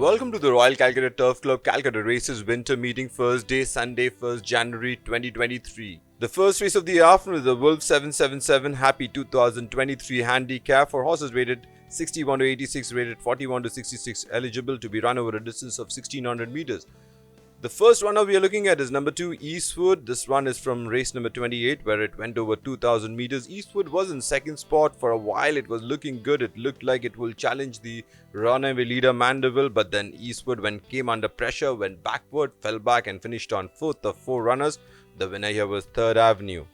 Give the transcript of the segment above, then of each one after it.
Welcome to the Royal Calcutta Turf Club Calcutta Races Winter Meeting, first day, Sunday, 1st January 2023. The first race of the afternoon is the Wolf 777 Happy 2023 handicap for horses rated 61 to 86, rated 41 to 66, eligible to be run over a distance of 1600 meters. The first runner we are looking at is number 2, EASTWOOD. This run is from race number 28, where it went over 2000 meters. EASTWOOD was in second spot for a while. It was looking good. It looked like it will challenge the runaway leader Mandeville, but then EASTWOOD, when came under pressure, went backward, fell back and finished on fourth of four runners. The winner here was Third Avenue.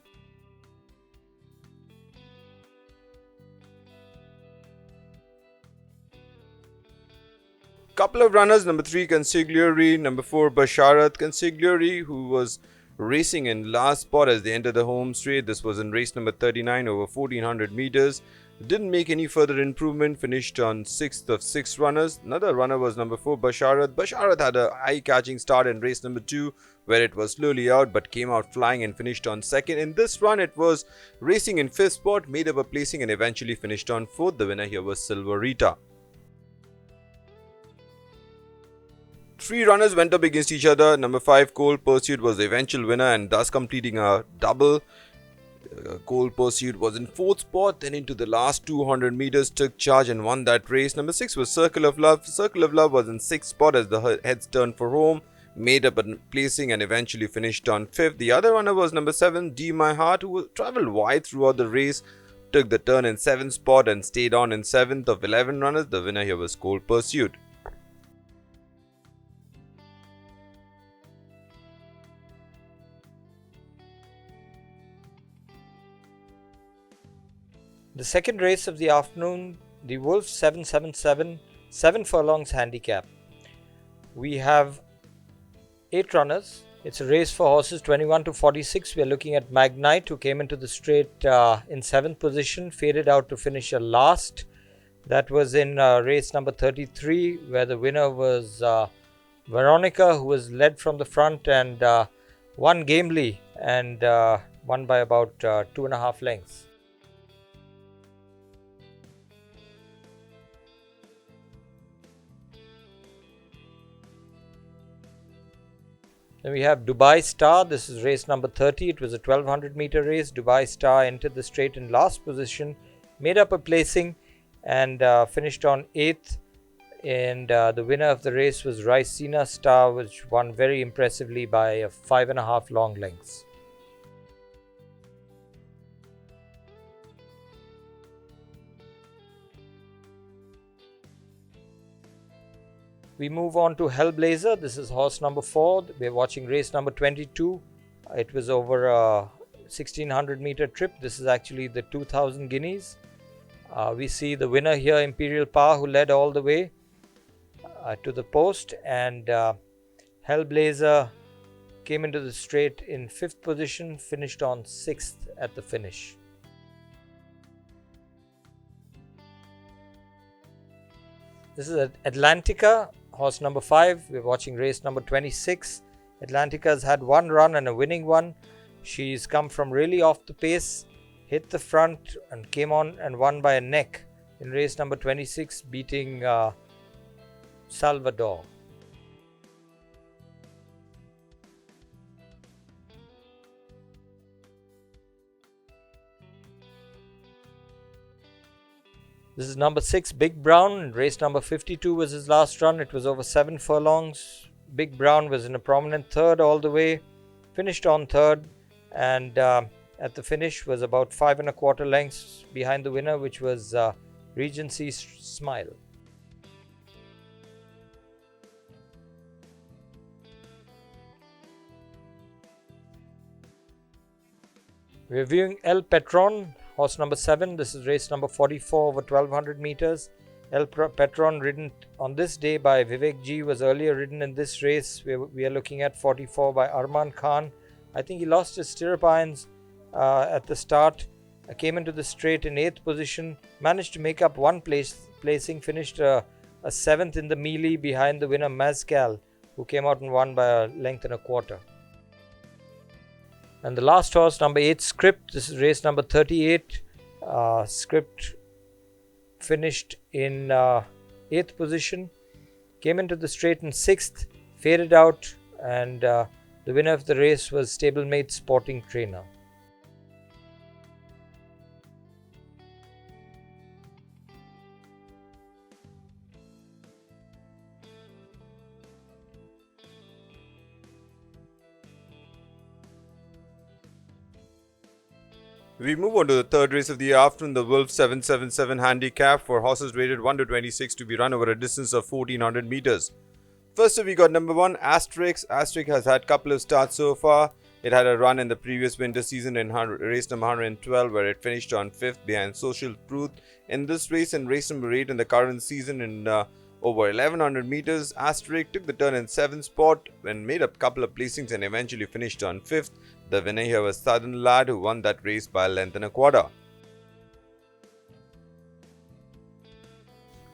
Couple of runners, number 3 Consigliere, number 4 Basharat. Consigliere, who was racing in last spot as they entered the home straight. This was in race number 39 over 1400 meters. Didn't make any further improvement, finished on 6th of 6 runners. Another runner was number 4 Basharat. Basharat had a eye-catching start in race number 2, where it was slowly out but came out flying and finished on 2nd. In this run, it was racing in 5th spot, made up a placing and eventually finished on 4th. The winner here was Silverita. 3 runners went up against each other. Number 5 Cold Pursuit was the eventual winner and thus completing a double. Cold Pursuit was in 4th spot, then into the last 200 meters took charge and won that race. Number 6 was Circle of Love. Circle of Love was in 6th spot as the heads turned for home, made up a placing and eventually finished on 5th. The other runner was number 7 D My Heart, who travelled wide throughout the race, took the turn in 7th spot and stayed on in 7th of 11 runners. The winner here was Cold Pursuit. The second race of the afternoon, the Wolf 777 7 furlongs handicap. We have 8 runners. It's a race for horses 21 to 46. We are looking at MAGNITE, who came into the straight in 7th position, faded out to finish last. That was in race number 33, where the winner was Veronica, who was led from the front and won gamely and won by about 2.5 lengths. Then we have Dubai Star. This is race number 30. It was a 1200 meter race. Dubai Star entered the straight in last position, made up a placing and finished on 8th. And the winner of the race was Raisina Star, which won very impressively by 5.5 long lengths. We move on to HELLBLAZER. This is horse number 4. We're watching race number 22. It was over a 1600 meter trip. This is actually the 2000 guineas. We see the winner here, Imperial Power, who led all the way to the post, and HELLBLAZER came into the straight in 5th position, finished on 6th at the finish. This is Atlantica, horse number 5. We're watching race number 26. Atlantica has had 1 run and a winning one. She's come from really off the pace, hit the front and came on and won by a neck in race number 26, beating Salvador. This is number 6, Big Brown. Race number 52 was his last run. It was over 7 furlongs. Big Brown was in a prominent 3rd all the way, finished on 3rd, and at the finish was about 5.25 lengths behind the winner, which was Regency Smile. We're viewing El Patron, horse number 7. This is race number 44 over 1200 meters. El Patron, ridden on this day by Vivek G, was earlier ridden in this race. We are looking at 44 by Arman Khan. I think he lost his stirrup irons at the start. Came into the straight in 8th position. Managed to make up 1 placing. Finished a 7th in the melee behind the winner Mazcal, who came out and won by a length and a quarter. And the last horse, number 8, Script. This is race number 38. Script finished in 8th position. came into the straight in 6th, faded out, and the winner of the race was stablemate Sporting Trainer. We move on to the third race of the afternoon, the Wolf 777 handicap for horses rated 1 to 26 to be run over a distance of 1400 meters. First up, we got number 1, Asterix. Asterix has had a couple of starts so far. It had a run in the previous winter season in race number 112 where it finished on 5th behind Social Truth. In this race and race number 8 in the current season in over 1100 meters, Asterix took the turn in 7th spot and made a couple of placings and eventually finished on 5th. The winner here was Southern Lad, who won that race by a length and a quarter.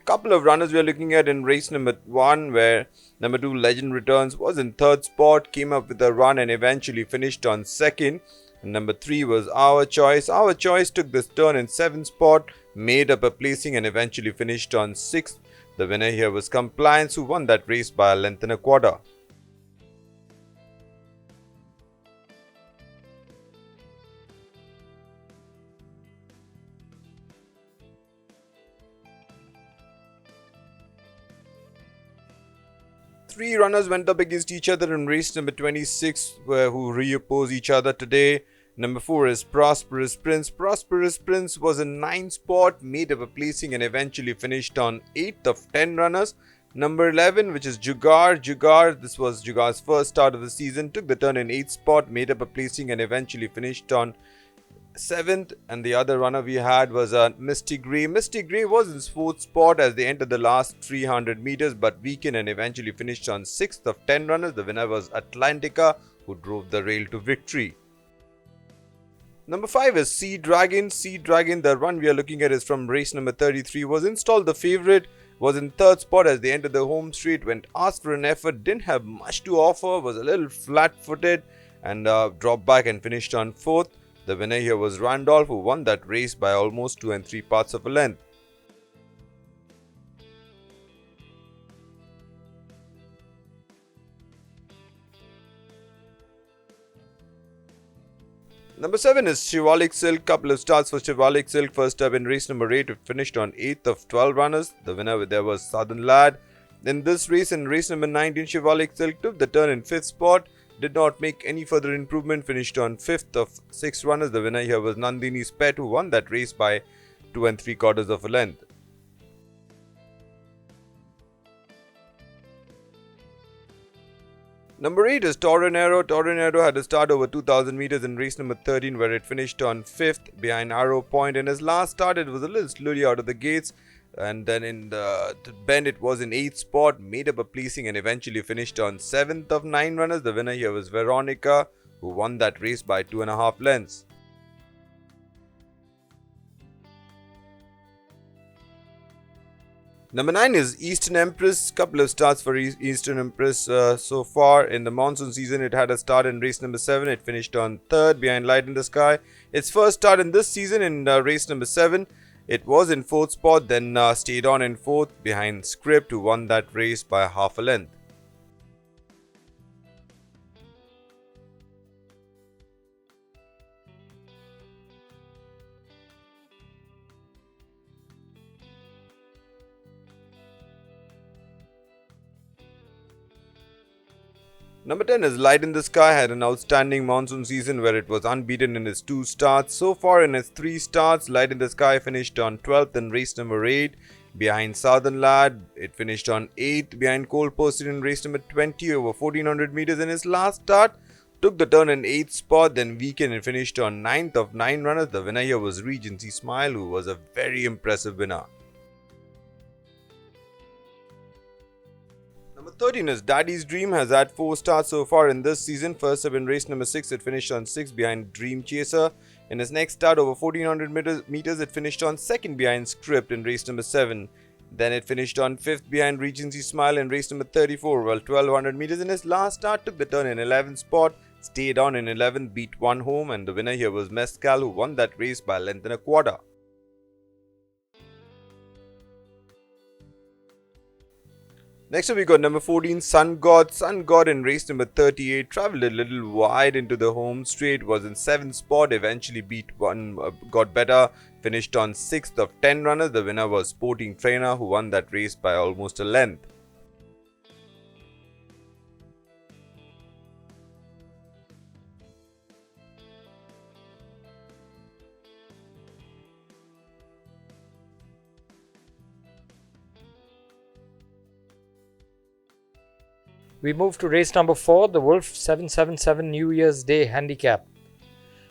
Couple of runners we are looking at in race number 1 where number 2 Legend Returns was in 3rd spot, came up with a run and eventually finished on 2nd. And number 3 was Our Choice. Our Choice took this turn in 7th spot, made up a placing and eventually finished on 6th. The winner here was Compliance, who won that race by a length and a quarter. Three runners went up against each other in race number 26 who reoppose each other today. Number 4 is Prosperous Prince. Prosperous Prince was in 9th spot, made up a placing and eventually finished on 8th of 10 runners. Number 11, which is Jugaad. Jugaad, this was Jugaad's first start of the season, took the turn in 8th spot, made up a placing and eventually finished on 7th. And the other runner we had was Misty Grey. Misty Grey was in 4th spot as they entered the last 300 meters but weakened and eventually finished on 6th of 10 runners. The winner was Atlantica, who drove the rail to victory. Number 5 is Sea Dragon. Sea Dragon, the run we are looking at is from race number 33, was installed the favourite, was in 3rd spot as they entered the home straight, went asked for an effort, didn't have much to offer, was a little flat-footed and dropped back and finished on 4th. The winner here was Randolph, who won that race by almost 2 3/4 of a length. Number 7 is Shivalik Silk. Couple of starts for Shivalik Silk. First up in race number 8, it finished on 8th of 12 runners. The winner there was Southern Lad. In this race, in race number 19, Shivalik Silk took the turn in 5th spot. Did not make any further improvement, finished on 5th of 6 runners. The winner here was Nandini's Pet, who won that race by 2 3/4 of a length. Number 8 is Toronero. Toronero had a start over 2000 meters in race number 13 where it finished on 5th behind Arrow Point. In his last start, it was a little slowly out of the gates. And then in the bend, it was in 8th spot, made up a placing and eventually finished on 7th of 9 runners. The winner here was Veronica, who won that race by 2 1/2 lengths. Number 9 is Eastern Empress. Couple of starts for Eastern Empress so far in the monsoon season. It had a start in race number 7. It finished on 3rd behind Light in the Sky. Its first start in this season in race number 7. It was in 4th spot, then stayed on in 4th behind Script, who won that race by 1/2 a length. Number 10 is Light in the Sky. Had an outstanding monsoon season where it was unbeaten in its 2 starts. So far in its 3 starts, Light in the Sky finished on 12th in race number 8 behind Southern Lad. It finished on 8th behind Cole Posted in race number 20 over 1400 meters in his last start. Took the turn in 8th spot, then weakened and finished on 9th of 9 runners. The winner here was Regency Smile, who was a very impressive winner. Number 13 is Daddy's Dream. Has had 4 starts so far in this season. First up in race number 6, it finished on 6th behind Dream Chaser. In his next start over 1400 meters, it finished on 2nd behind Script in race number 7. Then it finished on 5th behind Regency Smile in race number 34, while 1200 meters in his last start took the turn in 11th spot, stayed on in 11th, beat 1 home, and the winner here was Mescal, who won that race by a length and a quarter. Next up, we got number 14, Sun God. Sun God in race number 38 traveled a little wide into the home straight, was in 7th spot, eventually beat one, got better, finished on 6th of 10 runners. The winner was Sporting Trainer, who won that race by almost a length. We move to race number 4, the Wolf 777 New Year's Day Handicap.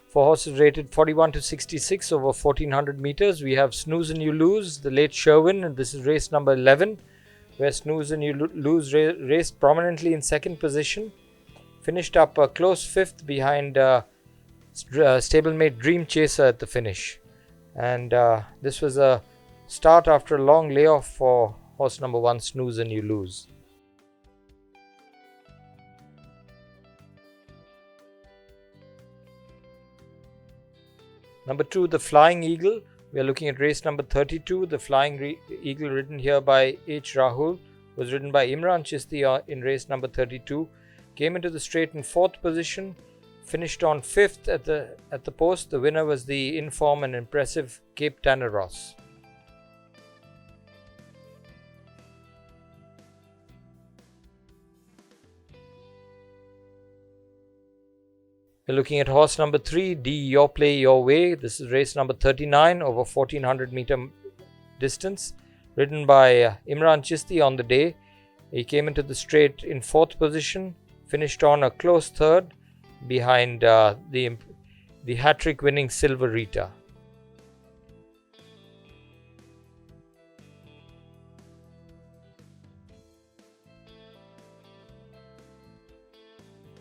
For horses rated 41 to 66 over 1400 meters, we have Snooze and You Lose, the late Sherwin, and this is race number 11, where Snooze and You Lose raced prominently in 2nd position, finished up a close 5th behind stablemate Dream Chaser at the finish. And this was a start after a long layoff for horse number 1, Snooze and You Lose. Number 2, the Flying Eagle. We are looking at race number 32. The Flying Eagle, ridden here by H. Rahul, was ridden by Imran Chisti in race number 32. Came into the straight in 4th position, finished on 5th at the post. The winner was the in-form and impressive Cape Tanner Ross. We're looking at horse number 3, D Your Play Your Way. This is race number 39 over 1400 meter distance, ridden by Imran Chisti on the day. He came into the straight in 4th position, finished on a close 3rd behind the hat-trick winning Silver Rita.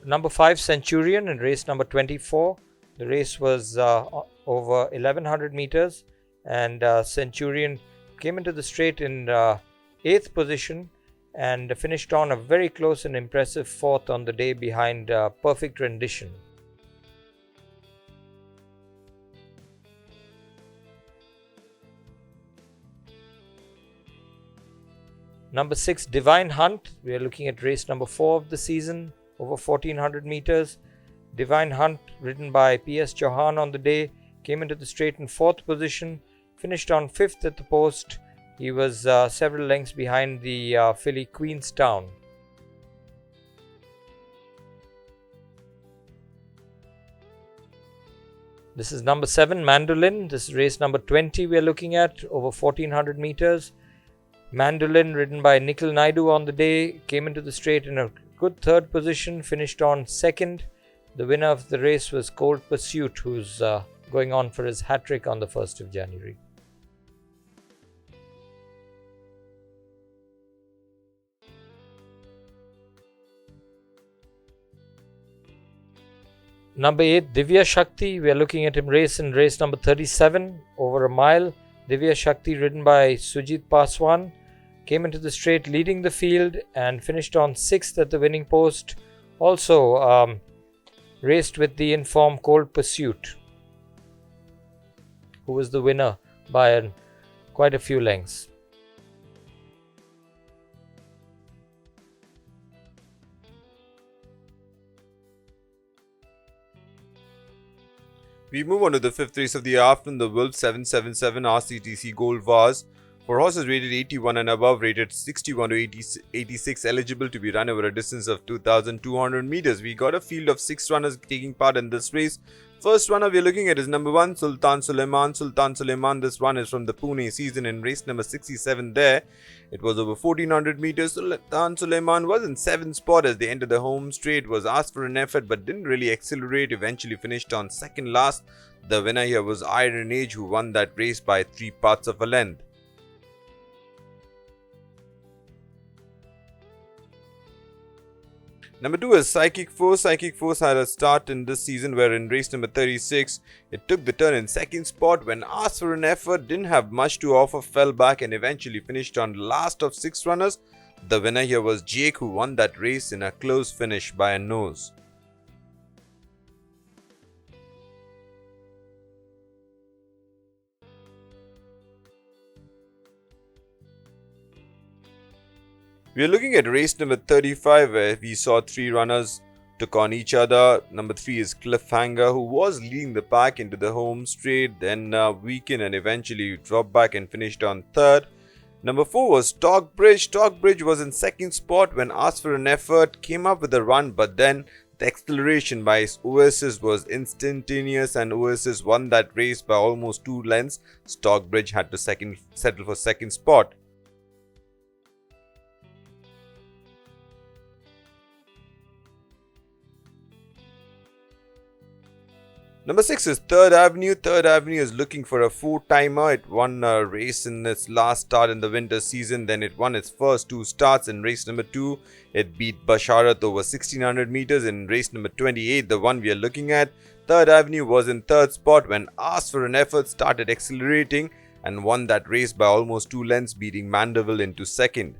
Number 5, Centurion, in race number 24. The race was over 1100 meters, and Centurion came into the straight in 8th position and finished on a very close and impressive 4th on the day behind Perfect Rendition. Number 6, Divine Hunt. We are looking at race number 4 of the season, over 1400 meters. Divine Hunt, ridden by P.S. Chauhan on the day, came into the straight in 4th position, finished on 5th at the post. He was several lengths behind the filly Queenstown. This is number 7, Mandolin. This is race number 20 we are looking at, over 1400 meters. Mandolin, ridden by Nikhil Naidu on the day, came into the straight in a good 3rd position, finished on 2nd. The winner of the race was Cold Pursuit, who's going on for his hat-trick on the 1st of January. Number 8, Divya Shakti. We are looking at him in race number 37, over a mile. Divya Shakti, ridden by Sujit Paswan, came into the straight leading the field and finished on 6th at the winning post. Also raced with the in-form Cold Pursuit, who was the winner by quite a few lengths. We move on to the 5th race of the afternoon, the Wolf 777 RCTC Gold Vase. For horses rated 81 and above, rated 61 to 86, eligible to be run over a distance of 2,200 meters. We got a field of 6 runners taking part in this race. First runner we're looking at is number 1, Sultan Suleiman. Sultan Suleiman, this run is from the Pune season in race number 67 there. It was over 1400 meters. Sultan Suleiman was in 7th spot as they entered the home straight, was asked for an effort but didn't really accelerate, eventually finished on 2nd last. The winner here was Iron Age, who won that race by 3 parts of a length. Number 2 is Psychic Force. Psychic Force had a start in this season where in race number 36, it took the turn in 2nd spot. When asked for an effort, didn't have much to offer, fell back and eventually finished on last of 6 runners. The winner here was Jake, who won that race in a close finish by a nose. We are looking at race number 35 where we saw 3 runners took on each other. Number 3 is Cliffhanger, who was leading the pack into the home straight, then weakened and eventually dropped back and finished on 3rd. Number 4 was Stockbridge. Stockbridge was in 2nd spot when asked for an effort, came up with a run, but then the acceleration by OASIS was instantaneous and OASIS won that race by almost 2 lengths. Stockbridge had to settle for 2nd spot. Number 6 is 3rd Avenue. 3rd Avenue is looking for a 4-timer. It won a race in its last start in the winter season. Then it won its first 2 starts. In race number 2, it beat Basharat over 1600 meters. In race number 28, the one we are looking at, 3rd Avenue was in 3rd spot when asked for an effort, started accelerating and won that race by almost 2 lengths, beating Mandeville into 2nd.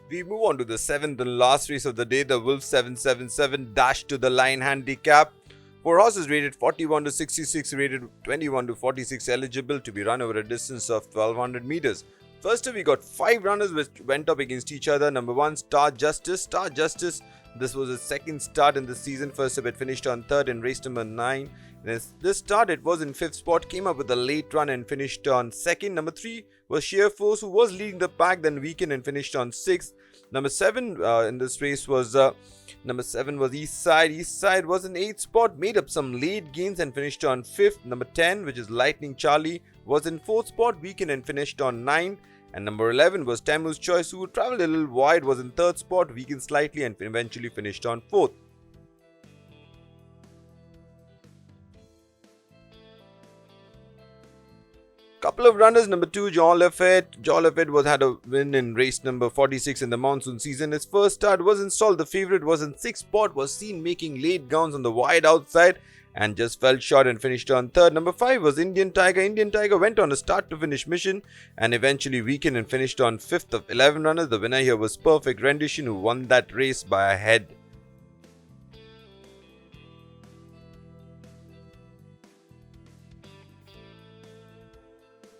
We move on to the 7th and last race of the day. The Wolf 777 Dash to the Line handicap. 4 horses rated 41 to 66, rated 21 to 46, eligible to be run over a distance of 1200 meters. First we got 5 runners which went up against each other. Number 1, Star Justice. Star Justice, this was his 2nd start in the season. First up it finished on 3rd in race number 9. This start it was in 5th spot, came up with a late run and finished on 2nd. Number 3 was Sheer Force, who was leading the pack, then weakened and finished on 6th. Number 7 in this race was number 7 was East Side. East Side was in 8th spot, made up some late gains and finished on 5th. Number 10, which is Lightning Charlie, was in 4th spot, weakened and finished on 9th. And number 11 was Tamu's Choice, who travelled a little wide, was in 3rd spot, weakened slightly and eventually finished on 4th. Couple of runners. Number 2, John Lafette. John Lafette had a win in race number 46 in the monsoon season. His first start was installed. The favourite was in 6th spot, was seen making late gowns on the wide outside and just fell short and finished on 3rd. Number 5 was Indian Tiger. Indian Tiger went on a start to finish mission and eventually weakened and finished on 5th of 11 runners. The winner here was Perfect Rendition, who won that race by a head.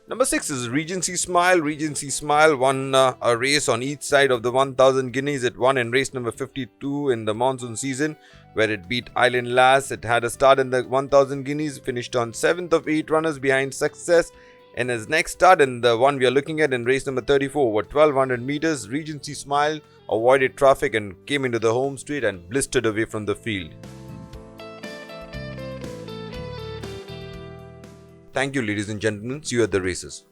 Number 6 is Regency Smile. Regency Smile won a race on each side of the 1000 guineas. It won in race number 52 in the monsoon season, where it beat Island Lass. It had a start in the 1000 guineas, finished on 7th of 8 runners behind Success. In his next start, in the one we are looking at in race number 34 over 1200 meters, Regency Smile avoided traffic and came into the home straight and blistered away from the field. Thank you, ladies and gentlemen. See you at the races.